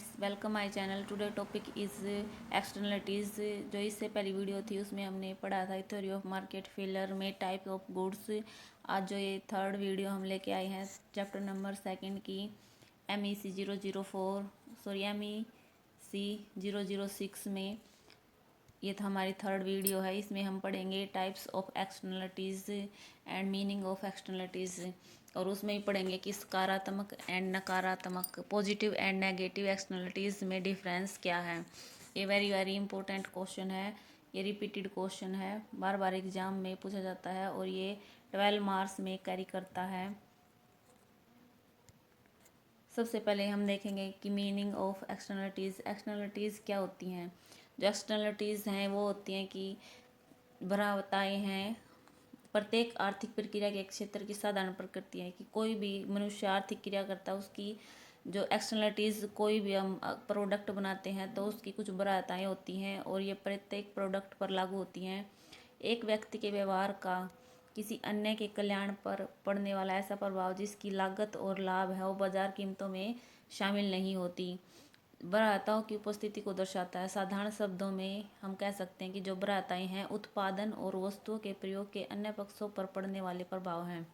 Friends, welcome my channel. Today topic is externalities. जो इससे पहली वीडियो थी उसमें हमने पढ़ा था थ्योरी ऑफ मार्केट फेलर में टाइप ऑफ गुड्स। आज जो ये थर्ड वीडियो हम लेके आए हैं चैप्टर नंबर 2 की MEC 004 सॉरी MEC 006 में। ये था हमारी थर्ड वीडियो है। इसमें हम पढ़ेंगे types of externalities and meaning of externalities, और उसमें ही पढ़ेंगे कि सकारात्मक एंड नकारात्मक, पॉजिटिव एंड नेगेटिव एक्सटर्नलिटीज़ में डिफरेंस क्या है। ये वेरी वेरी इंपॉर्टेंट क्वेश्चन है। ये रिपीटेड क्वेश्चन है, बार बार एग्जाम में पूछा जाता है और ये 12 मार्क्स में कैरी करता है। सबसे पहले हम देखेंगे कि मीनिंग ऑफ एक्सटर्नलिटीज़। एक्सटर्नलिटीज़ क्या होती हैं? जो एक्सटर्नलिटीज़ हैं वो होती हैं कि भरावताएँ हैं। प्रत्येक आर्थिक प्रक्रिया के एक क्षेत्र की साधारण प्रकृति है कि कोई भी मनुष्य आर्थिक क्रिया करता है, उसकी जो एक्सटर्नलिटीज़, कोई भी हम प्रोडक्ट बनाते हैं तो उसकी कुछ भरावताएँ होती हैं और ये प्रत्येक प्रोडक्ट पर लागू होती हैं। एक व्यक्ति के व्यवहार का किसी अन्य के कल्याण पर पड़ने वाला ऐसा प्रभाव जिसकी लागत और लाभ है वो बाजार कीमतों में शामिल नहीं होती, भरावताओं की उपस्थिति को दर्शाता है। साधारण शब्दों में हम कह सकते हैं कि जो भरावताएं हैं उत्पादन और वस्तुओं के प्रयोग के अन्य पक्षों पर पड़ने वाले प्रभाव हैं।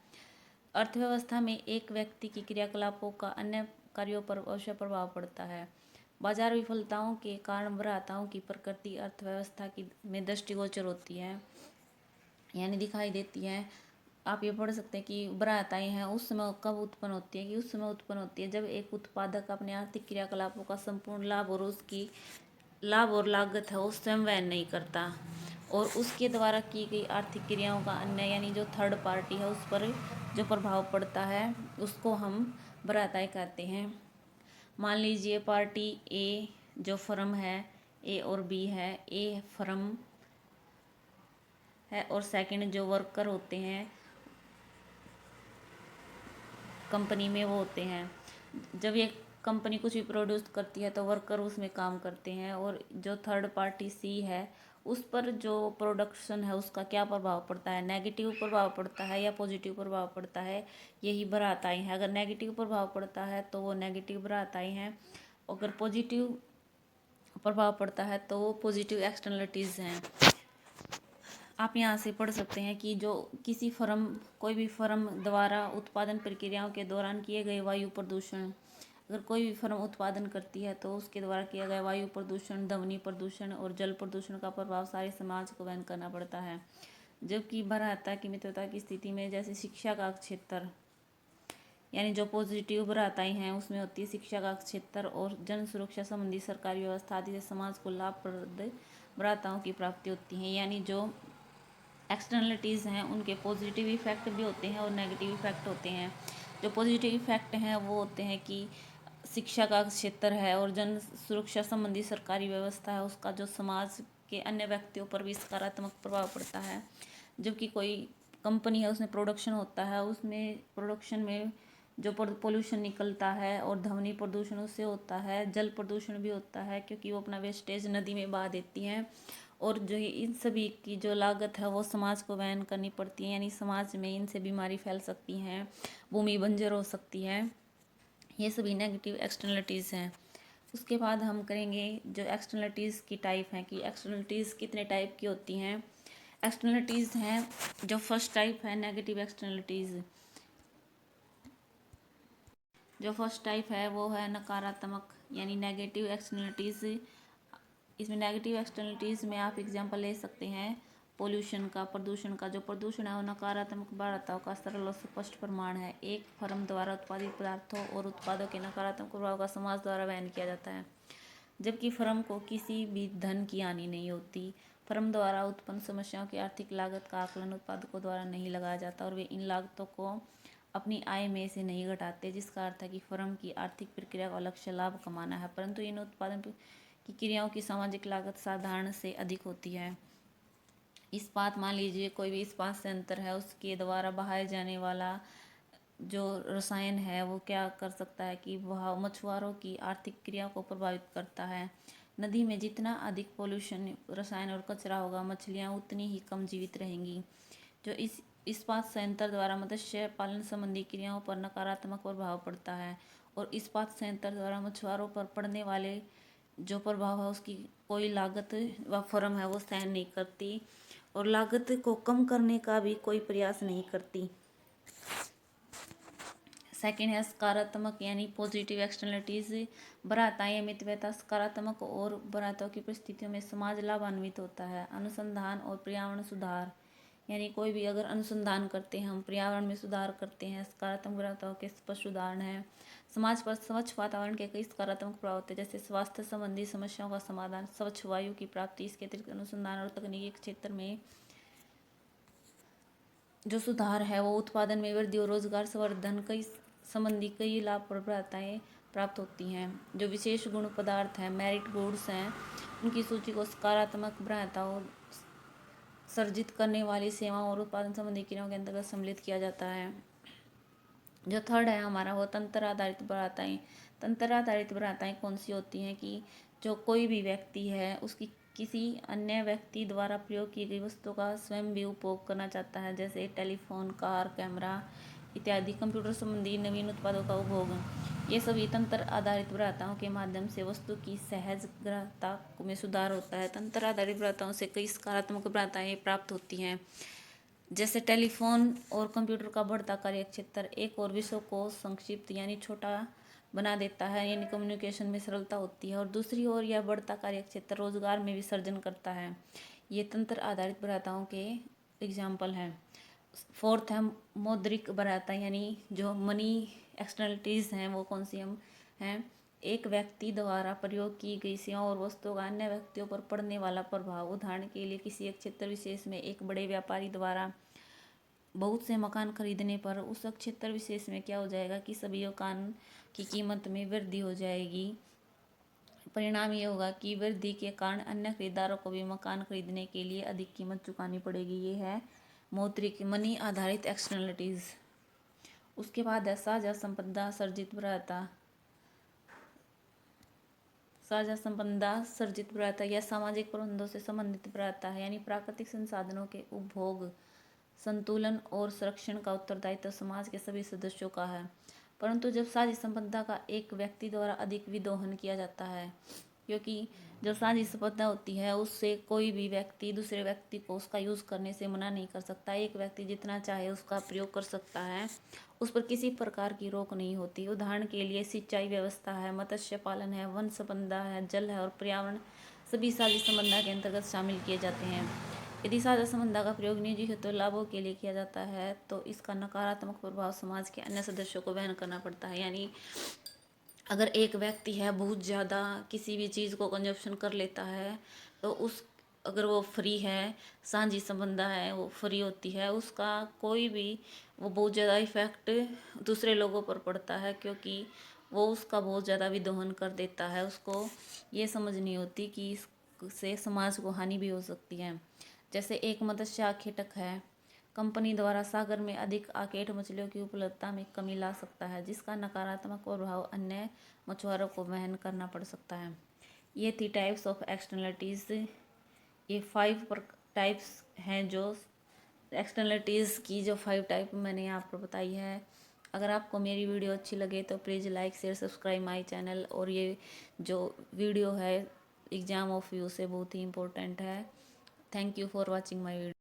अर्थव्यवस्था में एक व्यक्ति की क्रियाकलापों का अन्य कार्यों पर अवश्य प्रभाव पड़ता है। बाजार विफलताओं के कारण भरावताओं की प्रकृति अर्थव्यवस्था की में दृष्टिगोचर होती है, यानी दिखाई देती है। आप ये पढ़ सकते हैं कि भरावताएं हैं उस समय कब उत्पन्न होती है, कि उस समय उत्पन्न होती है जब एक उत्पादक अपने आर्थिक क्रियाकलापों का संपूर्ण लाभ और उसकी लाभ और लागत है उस स्वयं वहन नहीं करता, और उसके द्वारा की गई आर्थिक क्रियाओं का अन्य यानी जो थर्ड पार्टी है उस पर जो प्रभाव पड़ता है उसको हम भरावताएं कहते हैं। मान लीजिए पार्टी ए जो फर्म है, ए और बी है, ए फर्म है और सेकंड जो वर्कर होते हैं कंपनी में वो होते हैं। जब ये कंपनी कुछ भी प्रोड्यूस करती है तो वर्कर उसमें काम करते हैं, और जो थर्ड पार्टी सी है उस पर जो प्रोडक्शन है उसका क्या प्रभाव पड़ता है, नेगेटिव प्रभाव पड़ता है या पॉजिटिव प्रभाव पड़ता है, यही भरावताएं हैं। अगर नेगेटिव प्रभाव पड़ता है तो वो नेगेटिव भरावताएं हैं, अगर पॉजिटिव प्रभाव पड़ता है तो वो पॉजिटिव एक्सटर्नलिटीज़ हैं। आप यहाँ से पढ़ सकते हैं कि जो किसी फर्म, कोई भी फर्म द्वारा उत्पादन प्रक्रियाओं के दौरान किए गए वायु प्रदूषण, अगर कोई भी फर्म उत्पादन करती है तो उसके द्वारा किया गया वायु प्रदूषण, ध्वनि प्रदूषण और जल प्रदूषण का प्रभाव सारे समाज को वहन करना पड़ता है। जबकि भरावता की मित्रता की स्थिति में जैसे शिक्षा का क्षेत्र, यानी जो पॉजिटिव भरावताएं हैं उसमें होती है शिक्षा का क्षेत्र और जन सुरक्षा संबंधी सरकारी व्यवस्था आदि से समाज को लाभप्रद भरावताओं की प्राप्ति होती है। यानी जो एक्सटर्नलिटीज़ हैं उनके पॉजिटिव इफ़ेक्ट भी होते हैं और नेगेटिव इफ़ेक्ट होते हैं। जो पॉजिटिव इफ़ेक्ट हैं वो होते हैं कि शिक्षा का क्षेत्र है और जन सुरक्षा संबंधी सरकारी व्यवस्था है उसका जो समाज के अन्य व्यक्तियों पर भी सकारात्मक प्रभाव पड़ता है। जबकि कोई कंपनी है उसमें प्रोडक्शन होता है, उसमें प्रोडक्शन में जो पोल्यूशन निकलता है और ध्वनि प्रदूषण उससे होता है, जल प्रदूषण भी होता है क्योंकि वो अपना वेस्टेज नदी में बहा देती हैं, और जो इन सभी की जो लागत है वो समाज को वहन करनी पड़ती है। यानी समाज में इनसे बीमारी फैल सकती हैं, भूमि बंजर हो सकती है, ये सभी नेगेटिव एक्सटर्नलिटीज़ हैं। उसके बाद हम करेंगे जो एक्सटर्नलिटीज़ की टाइप हैं कि एक्सटर्नलिटीज़ कितने टाइप की होती हैं। एक्सटर्नलिटीज़ हैं, जो फर्स्ट टाइप है नेगेटिव एक्सटर्नलिटीज़, जो फर्स्ट टाइप है वो है नकारात्मक यानी नेगेटिव एक्सटर्नलिटीज़। इसमें नेगेटिव एक्सटर्नलिटीज़ में आप एग्जांपल ले सकते हैं पोल्यूशन का, प्रदूषण का। जो प्रदूषण है वो नकारात्मक भरावताओं का सरल और स्पष्ट प्रमाण है। एक फर्म द्वारा उत्पादित पदार्थों और उत्पादों के नकारात्मक प्रभाव का समाज द्वारा वहन किया जाता है, जबकि फर्म को किसी भी धन की हानि नहीं होती। फर्म द्वारा उत्पन्न समस्याओं की आर्थिक लागत का आकलन उत्पादकों द्वारा नहीं लगाया जाता और वे इन लागतों को अपनी आय में से नहीं घटाते, जिसका अर्थ है कि फर्म की आर्थिक प्रक्रिया का लक्ष्य लाभ कमाना है, परंतु इन उत्पादन की क्रियाओं की सामाजिक लागत साधारण से अधिक होती है। इस्पात, मान लीजिए कोई भी इस्पात संयंत्र है, उसके द्वारा बहाए जाने वाला जो रसायन है वो क्या कर सकता है कि वह मछुआरों की आर्थिक क्रिया को प्रभावित करता है। नदी में जितना अधिक पोल्यूशन, रसायन और कचरा होगा, मछलियाँ उतनी ही कम जीवित रहेंगी। जो इस्पात संयंत्र द्वारा मत्स्य पालन संबंधी क्रियाओं पर नकारात्मक प्रभाव पड़ता है, और इस्पात संयंत्र द्वारा मछुआरों पर पड़ने वाले जो प्रभाव है उसकी कोई लागत व फर्म है वो सहन नहीं करती और लागत को कम करने का भी कोई प्रयास नहीं करती। सेकेंड है सकारात्मक यानी पॉजिटिव एक्सटर्नलिटीज। बराताएं मितव्यता सकारात्मक और बराताओं की परिस्थितियों में समाज लाभान्वित होता है। अनुसंधान और पर्यावरण सुधार यानी कोई भी अगर अनुसंधान करते हैं हम, पर्यावरण में सुधार करते हैं, सकारात्मक बराताओं के स्पष्ट उदाहरण है। समाज पर स्वच्छ वातावरण के कई सकारात्मक प्रभाव होते हैं, जैसे स्वास्थ्य संबंधी समस्याओं का समाधान, स्वच्छ वायु की प्राप्ति। इसके अतिरिक्त अनुसंधान और तकनीकी क्षेत्र में जो सुधार है वो उत्पादन में वृद्धि और रोजगार संवर्धन कई संबंधी कई लाभ प्रदाताएं प्राप्त होती हैं। जो विशेष गुण पदार्थ हैं, मेरिट गुड्स हैं, उनकी सूची को सकारात्मक बराताओं सर्जित करने वाली सेवाओं और उत्पादन संबंधी क्रियाओं के अंतर्गत सम्मिलित किया जाता है। जो थर्ड है हमारा वो तंत्र आधारित बराताएं। तंत्र आधारित बराताएं कौन सी होती हैं कि जो कोई भी व्यक्ति है उसकी किसी अन्य व्यक्ति द्वारा प्रयोग की गई वस्तु का स्वयं भी उपभोग करना चाहता है, जैसे टेलीफोन, कार, कैमरा इत्यादि कंप्यूटर संबंधी नवीन उत्पादों का उपभोग। ये सभी तंत्र आधारित बराताओं के माध्यम से वस्तु की सहज ग्राह्यता में सुधार होता है। तंत्र आधारित बराताओं से कई सकारात्मक बराताएं प्राप्त होती हैं, जैसे टेलीफोन और कंप्यूटर का बढ़ता कार्य क्षेत्र एक और विषय को संक्षिप्त यानी छोटा बना देता है, यानी कम्युनिकेशन में सरलता होती है। और दूसरी ओर यह बढ़ता कार्य क्षेत्र रोजगार में विसर्जन करता है। ये तंत्र आधारित बराताओं के एग्जाम्पल हैं। फोर्थ है मौद्रिक बराता यानी जो मनी एक्सटर्नलिटीज़ हैं वो कौन सी हम हैं। एक व्यक्ति द्वारा प्रयोग की गई सेवाओं और वस्तुओं का अन्य व्यक्तियों पर पड़ने वाला प्रभाव। उदाहरण के लिए किसी एक क्षेत्र विशेष में एक बड़े व्यापारी द्वारा बहुत से मकान खरीदने पर उस क्षेत्र विशेष में क्या हो जाएगा कि सभी मकान की कीमत में वृद्धि हो जाएगी। परिणाम ये होगा कि वृद्धि के कारण अन्य खरीदारों को भी मकान खरीदने के लिए अधिक कीमत चुकानी पड़ेगी। ये है मौद्रिक मनी आधारित एक्सटर्नलिटीज़। उसके बाद है साझा संपदा सर्जित बराता। साझा संपदा सर्जित बराता यह सामाजिक प्रबंधों से संबंधित बराता है, यानी प्राकृतिक संसाधनों के उपभोग, संतुलन और संरक्षण का उत्तरदायित्व समाज के सभी सदस्यों का है। परंतु जब साझी संपदा का एक व्यक्ति द्वारा अधिक विदोहन किया जाता है, क्योंकि जब साझी संपदा होती है उससे कोई भी व्यक्ति दूसरे व्यक्ति को उसका यूज़ करने से मना नहीं कर सकता। एक व्यक्ति जितना चाहे उसका प्रयोग कर सकता है, उस पर किसी प्रकार की रोक नहीं होती। उदाहरण के लिए सिंचाई व्यवस्था है, मत्स्य पालन है, वन संपदा है, जल है और पर्यावरण सभी साझी संपदा के अंतर्गत शामिल किए जाते हैं। यदि साझा संपदा का प्रयोग निजी हितों लाभों के लिए किया जाता है तो इसका नकारात्मक प्रभाव समाज के अन्य सदस्यों को वहन करना पड़ता है। यानी अगर एक व्यक्ति है बहुत ज़्यादा किसी भी चीज़ को कंजप्शन कर लेता है तो उस अगर वो फ्री है, साझी संपदा है वो फ्री होती है, उसका कोई भी वो बहुत ज़्यादा इफेक्ट दूसरे लोगों पर पड़ता है, क्योंकि वो उसका बहुत ज़्यादा विदोहन कर देता है। उसको ये समझ नहीं होती कि इससे समाज को हानि भी हो सकती है। जैसे एक मत्स्य आखेटक है, कंपनी द्वारा सागर में अधिक आकेट मछलियों की उपलब्धता में कमी ला सकता है, जिसका नकारात्मक प्रभाव अन्य मछुआरों को वहन करना पड़ सकता है। ये थी टाइप्स ऑफ एक्सटर्नलिटीज़। ये 5 टाइप्स हैं जो एक्सटर्नलिटीज़ की, जो 5 टाइप मैंने यहाँ पर बताई है। अगर आपको मेरी वीडियो अच्छी लगे तो please like share subscribe my channel. और ये जो वीडियो है एग्ज़ाम ऑफ व्यू से बहुत ही इम्पोर्टेंट है। Thank you for watching my video.